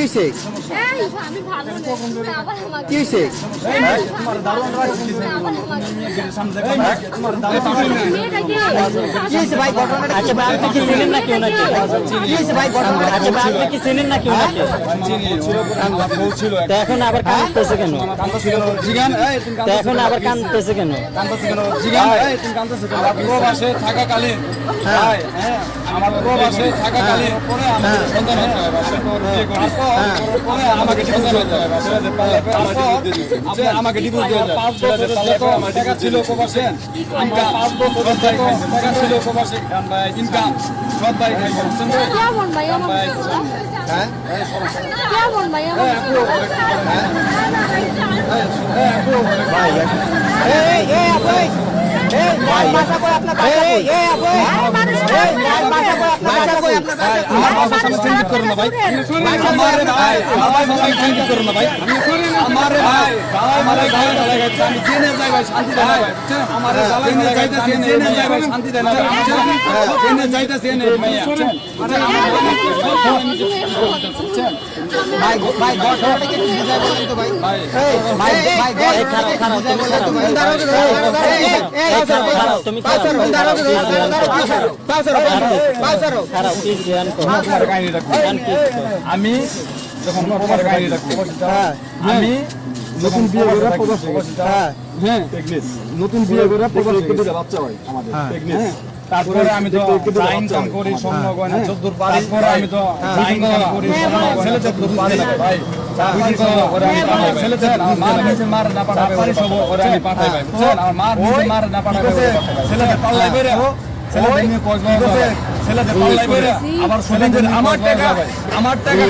হইছে? আমি ভালো না তুমি আবার আমাকে কি হইছে? তোমার দারুণ রাখছি সামনে তোমার মেয়েটা কে কি হইছে ভাই ঘটনাটা? আচ্ছা ভাই আপনি কি চিনেন নাকি ওনাকে? কি হইছে ভাই ঘটনাটা? আচ্ছা ভাই আপনি কি চিনেন নাকি ওনাকে? ছিল তো এখন আবার কাঁদতেছে কেন? জিগান এই তুমি তো এখন আবার কাঁদতেছে কেন? কাঁদতেছ কেন জিগান এই তুমি কাঁদতেছ কেন প্রবাসে থাকাকালীন হ্যাঁ আমার প্রবাসে থাকাকালীন পরে আমার সন্তান হয়েছে তোর বিয়ে করার পরে আমাকে সন্তান হয়েছে আমাকে ডিভোর্স দিয়ে যায় 5 বছর আমার টাকা ছিল প্রবাসে ইনকাম 5 বছর টাকা ছিল প্রবাসে ইনকাম সব ভাই খাই বুঝছেন তো কেমন ভাই আমার হ্যাঁ কেমন ভাই আমার ভাই এই এই আপনি এই বাসা কই আপনার বাসা কই? এই আপনি এই বাসা কই আপনার বাসা কই? আমার বাসার সামনে সেন্ড করুন না ভাই আমারে ভাই আমার বাসার সামনে সেন্ড করুন না ভাই আমারে ভাই আমারে গায়ে গায়ে গেছে আমি জেনে যাই ভাই শান্তি দেয় না ভাই আমারে জেনে যাইতেছি জেনে যাই ভাই শান্তি দেয় না জেনে যাইতেছি এনে ভাই ভাই ভাই ঘটনাটা কি বুঝাই বলেন তো ভাই? ভাই ভাই ভাই ভাই খারাপ খারাপ তুমি দাঁড়াও তুমি খারাপ আমি যখন তোমার গাড়ি রাখবো আমি নতুন বিয়ে করে হ্যাঁ নতুন বিয়ে করে বাচ্চা হয় আমাদের তারপরে আমি তো ইনকাম করি স্বর্ণ গয়না যদ্দূর পারি তারপরে আমি তো ইনকাম করি ছেলে যদ্দূর পারি না ভাই ছেলে মা নিজে মার না পাঠাবে সব ওরে আমি পাঠাই ভাই বুঝছেন আমার মা নিজে মার না পাঠাবে ছেলেদের পাল্লাই বেরে ছেলেদের নিয়ে ছেলেদের পাল্লাই বেরে আবার ছেলেদের আমার টাকা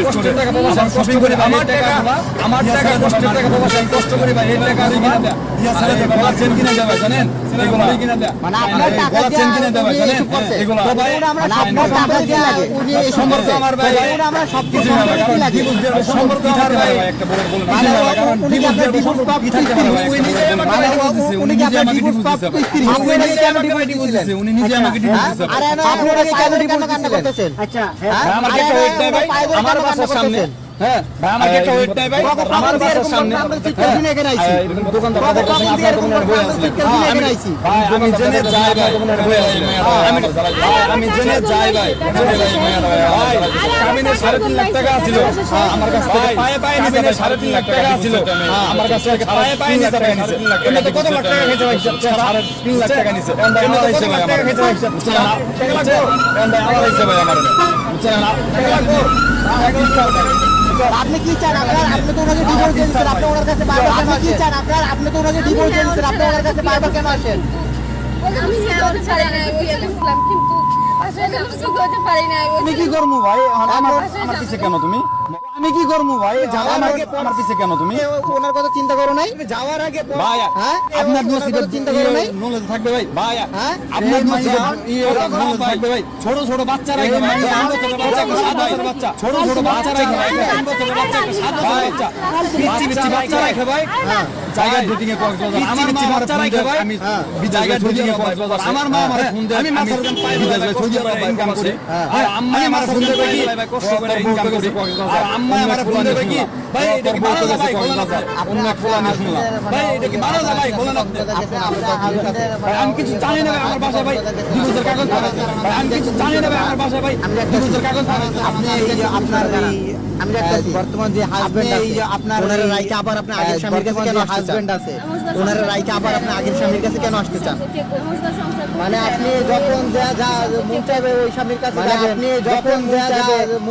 কষ্টের টাকা প্রবাসী কষ্ট করি আমার টাকা কষ্টের টাকা প্রবাসী কষ্ট করি ভাই এই টাকা আমি কিনা দেয়া ইয়া ছেলেদের গলা চেন কিনা দেয়া জানেন এগুলো আমি কিনা দেয়া মানে আপনার টাকা গলা চেন কিনা দেয়া জানেন এগুলো ভাই আমরা সব টাকা দিয়ে লাগে উনি এই সম্পর্ক আমার ভাই আমরা সব কিছু লাগে সম্পর্ক আমার ভাই একটা বড় কারণ ডিভোর্স পাপ কি থাকে ভাই উনি নিজে আমাকে ডিভোর্স পাপ স্ত্রী আপনি কেন ডিভোর্স দিয়েছেন? উনি নিজে আমাকে ডিভোর্স দিয়েছে আরে না আপনারা কেন ডিভোর্স করতেছেন? আচ্ছা আমার একটা ওয়েট দেয় ভাই আমার বাসার সামনে হ্যাঁ ভাই আমার একটা ওয়েট দেয় ভাই আমার বাসার সামনে দোকানদার বই আছে ভাই আমি জেনে যাই ভাই আমি জেনে যাই ভাই কামিনে 3.5 লাখ টাকা ছিল আমার কাছে পায়ে পায়ে নিছে 3.5 লাখ টাকা ছিল আমার কাছে পায়ে পায়ে নিছে 3.5 লাখ টাকা কত লাখ টাকা খেয়েছে ভাই 3.5 লাখ টাকা নিছে এন্ড হইছে ভাই আমার খেয়েছে ভাই এন্ড আমার হইছে ভাই আমার বুঝছেন আপনি কি চান? আপনি তো ওনাকে ডিভোর্স দিয়েছেন, আপনি ওনার কাছে বারবার কেন কি চান? আপনি তো ওনাকে ডিভোর্স দিয়েছেন, আপনি ওনার কাছে বারবার কেন আসেন? আমি যেতে পারি না ইসলাম কিন্তু আসলে আমি কিছু করতে পারি না তুমি কি করমু ভাই আমার পিছে কেন তুমি আমি কি করমু ভাই আমার পিছে কেন তুমি ওনার কথা চিন্তা করো নাই? যাওয়ার আগে ভাই হ্যাঁ আপনার নসিবে চিন্তা করো নাই? নলেজ থাকবে ভাই ভাই হ্যাঁ আপনার নসিবে নলেজ থাকবে ভাই ছোট ছোট বাচ্চারা কি 5 বছরের বাচ্চা 7 বছরের বাচ্চা ছোট ছোট বাচ্চারা কি 5 বছরের বাচ্চা 7 বছরের বাচ্চা পিচ্চি পিচ্চি বাচ্চা রাখে ভাই জায়গা ডেটিং এ কক্সবাজার আমার মা আমার বাচ্চা রাখে ভাই আমি জায়গা ডেটিং এ কক্সবাজার আমার মা আমার ফোন দেয় আমি মাথার কাম পাই বিদেশে সৌদি আরবে ইনকাম করি আর আম্মা আমার ফোন দেয় কি কষ্ট করে ইনকাম করি আর আম্মা আমার ফোন দেয় কি ভাই এটা কি ভালো না ভাই বলেন আপনি অন্য খোলা না শুনলাম ভাই এটা কি ভালো না ভাই বলেন আপনি ভাই আমি কিছু জানি না ভাই আমার বাসায় ভাই ডিভোর্সের কাগজ আছে ভাই আমি কিছু জানি না ভাই আমার বাসায় ভাই ডিভোর্সের কাগজ আছে আপনি এই যে আপনার আমি দেখতেছি বর্তমান যে হাজবেন্ড আছে আপনার ওনার রাইকে আবার আপনি আগের স্বামীর কাছে কেন হাজবেন্ড আছে ওনার রাইকে আবার আপনি আগের স্বামীর কাছে কেন আসতে চান? মানে আপনি যখন যা মন চাইবে ওই স্বামীর কাছে আপনি যখন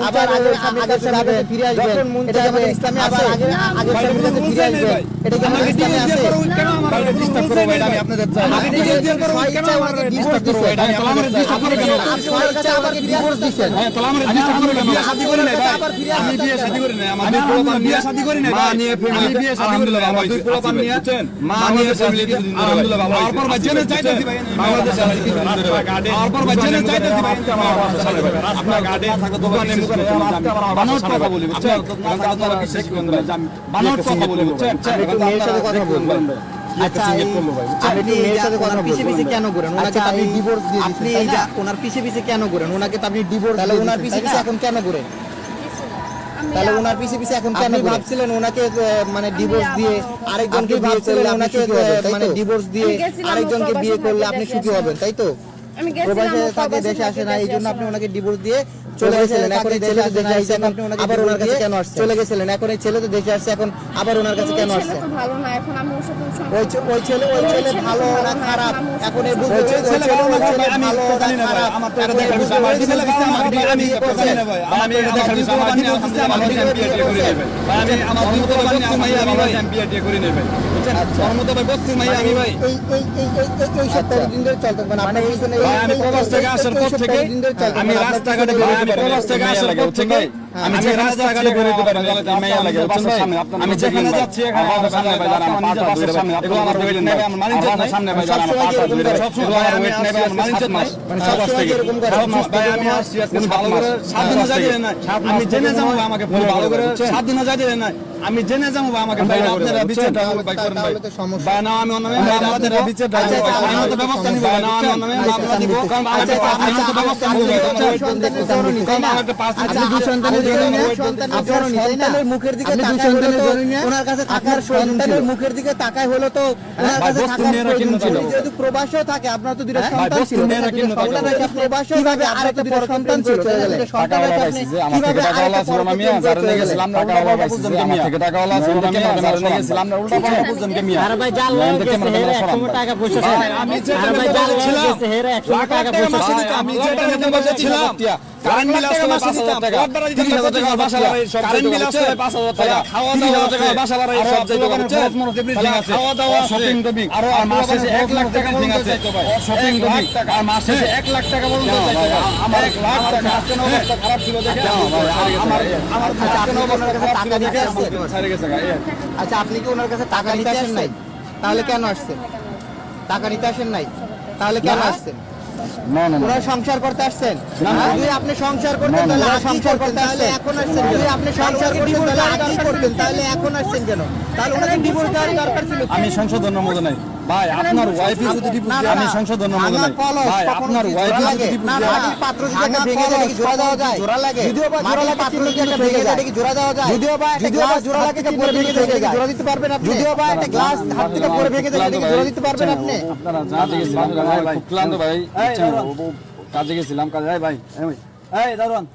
আবার আগের স্বামীর কাছে যাবেন ফিরে আসবেন এটা কি আমাদের ইসলামে আছে? আগের স্বামীর কাছে ফিরে আসবেন এটা কি আমাদের ইসলামে আছে? কেন আমার ডিস্টার্ব করো ভাই আমি আপনাদের চাই আপনি ডিভোর্স করো কেন আমাকে ডিভোর্স দিছেন? আমার ডিস্টার্ব করো কেন আপনার কাছে আবার ডিভোর্স দিছেন? হ্যাঁ তাহলে আমার ডিস্টার্ব করো কেন শাদি করে নাই ভাই আমি বিয়ে শাদি করে নাই আমার পোলাপান বিয়ে শাদি করে নাই মা নিয়ে ফ্যামিলি বিয়ে শাদি করে নাই আমার দুই পোলাপান নিয়ে মা নিয়ে ফ্যামিলি আলহামদুলিল্লাহ ভালো তারপর ভাই জেনে চাইতেছি ভাই বাংলাদেশে আছে কিছু দিন ধরে ভাই তারপর ভাই জেনে চাইতেছি ভাই আপনার গাড়ি থাকে দোকানে মুখে বানর কথা বলি বুঝছেন আপনারা কি শিখবেন ভাই বানর কথা বলি বুঝছেন একটু মেয়ের সাথে কথা বলবেন। আচ্ছা আপনি মেয়ের সাথে কথা পিছে পিছে কেন করেন? ওনাকে আপনি ডিভোর্স দিয়ে দিয়েছেন, আপনি ওনার পিছে পিছে কেন করেন? ওনাকে তো আপনি ডিভোর্স তাহলে ওনার পিছে পিছে এখন কেন করেন? তাহলে ওনার পিছে পিছে এখন কেন ভাবছিলেন ওনাকে মানে ডিভোর্স দিয়ে আরেকজনকে বিয়ে করলে ওনাকে মানে ডিভোর্স দিয়ে আরেকজনকে বিয়ে করলে আপনি সুখী হবেন, তাই তো? আমি প্রবাসে থাকে, দেশে আসে না, এই জন্য আপনি ওনাকে ডিভোর্স দিয়ে চলে গেছিলেন। এখন এই ছেলে দেশে আসছে, এখন আপনি ওনাকে আবার ওনার কাছে কেন আসছেন? চলে গেছিলেন, এখন এই ছেলে তো দেশে আসছে, এখন আবার ওনার কাছে কেন আসছেন? তো ভালো না, এখন আমি ওর সাথে ওই ছেলে ভালো না খারাপ, এখন এই বুঝতে ওই ছেলে ভালো না খারাপ, আমি ভালো তো জানি না ভাই, আমার তো এটা দেখার বিষয়, আমার ছেলে ভালো না খারাপ, আমি তো জানি না ভাই, আমি এটা দেখার বিষয়, আমার জীবন দিচ্ছে, আমার ভাই বিয়ে টিয়ে করে নেবে ভাই, আমি আমার মতো ভাই বস্তির মাইয়া, আমি ভাই বিয়ে টিয়ে করে নেবে, বুঝছেন? আমার মতো ভাই বস্তির মাইয়া, আমি ভাই এই সপ্তাহ দিন ধরে চলতে মানে আপনার পিছনে ভাই, আমি প্রবাস থেকে আসার পর থেকে আমি রাস্তাঘাটে বেরোতে পারি, প্রবাস থেকে আসার পর থেকে আমি যে রাস্তাঘাটে বেরোতে পারি, মেয়ে লাগে, বুঝছেন ভাই? আমি যেখানে যাচ্ছি, এখানে আমার সামনে ভাই দাঁড়ান, আমার নিজের বাসার সামনে, এগুলো আমার ওয়েট নেবে, আমার মানিজ্জত নাই, সামনে ভাই দাঁড়ান, আমার পাটা ধরে সব সময় আমার ওয়েট নেবে, আমার মানিজ্জত নাই, মানে সব থেকে সব মাস ভাই আমি আসছি আজকে ভালো করে 7 দিন যাইতে না, আমি জেনে যাবো আমাকে ভালো করে 7 দিন যাইতে না, আমি জেনে যাবো আমাকে ভাই আপনারা বিচারটা ভাই করেন ভাই, ভাই না আমি অন্য মামলা দেব, বিচারটা আমি তো ব্যবস্থা নিব, না আমি অন্য মামলা দিব, কারণ আমি তো ব্যবস্থা নিব, আমার একটা পাস আপনি দুই সন্তানের জননী, আপনার সন্তানের মুখের দিকে তাকায় হলো তো ওনার কাছে থাকার সন্তানের মুখের দিকে তাকায় হলো তো ওনার কাছে থাকার প্রয়োজন ছিল। যেহেতু প্রবাসেও থাকে, আপনার তো দুইটা সন্তান ছিল, প্রবাসেও কিভাবে আরেকটা বড় সন্তান ছিল, সন্তানকে আপনি কিভাবে আরেকটা বড় সন্তান যারা নিয়ে গেছিলাম না, টাকা ওয়ালা বুঝছেন কে মিয়া, থেকে টাকা ওয়ালা ছিল আমি যারা নিয়ে গেছিলাম না, উল্টা পাল্টা বুঝছেন কে মিয়া, আরে ভাই জাল লয়ে গেছে হেরে 100 টাকা পয়সা ছিল, আমি যে আরে ভাই জাল লয়ে গেছে হেরে 100 টাকা পয়সা ছিল, আমি যেটা নিতে বলেছিলাম কারেন্ট বিল আসলে 5000 টাকা, 30,000 টাকা বাসা ভাড়া, কারেন্ট বিল আসলে 5000 টাকা, খাওয়া দাওয়া টাকা বাসা ভাড়া সব জায়গা হচ্ছে, খাওয়া দাওয়া শপিং টপিং আর মাসে 1 লাখ টাকা ঠিক আছে, শপিং টপিং আর মাসে 1 লাখ টাকা বলতে চাইতো, আমার 1 লাখ টাকা আজকে অবস্থা খারাপ ছিল দেখে আমার আজকে অবস্থা খারাপ ছিল দেখে ছেড়ে গেছে। আচ্ছা, আপনি কি ওনার কাছে টাকা নিতে আসেন নাই? তাহলে কেন আসছেন? টাকা নিতে আসেন নাই, তাহলে কেন আসছেন? ওনার সংসার করতে আসছেন? যদি আপনি সংসার করতেন তাহলে সংসার করতে আসলে এখন আসছেন। যদি আপনি সংসার করতেন তাহলে আগে করতেন, তাহলে এখন আসছেন কেন? তাহলে ওনাকে ডিভোর্স দেওয়ার দরকার ছিল। আমি সংশোধনের মধ্যে নাই ভাই, আপনার ওয়াইফই যদি ডিভোর্স দেয়, আমি সংশোধনের মধ্যে নাই ভাই, আপনার ওয়াইফই যদি ডিভোর্স দেয়, মাটির পাত্র যদি একটা ভেঙে যায় কি জোড়া দেওয়া যায়? জোড়া লাগে। যদিও বা জোড়া লাগে, পাত্র যদি একটা ভেঙে যায় কি জোড়া দেওয়া যায়? যদিও বা জোড়া লাগে কি পরে ভেঙে যায় কি জোড়া দিতে পারবেন আপনি? যদিও বা একটা গ্লাস হাত থেকে পরে ভেঙে যায় কি জোড়া দিতে পারবেন আপনি? আপনারা জানতে গেছিলাম ভাই, খুব ক্লান্ত ভাই, কাজে গেছিলাম কাজে, ভাই এই দারোয়ান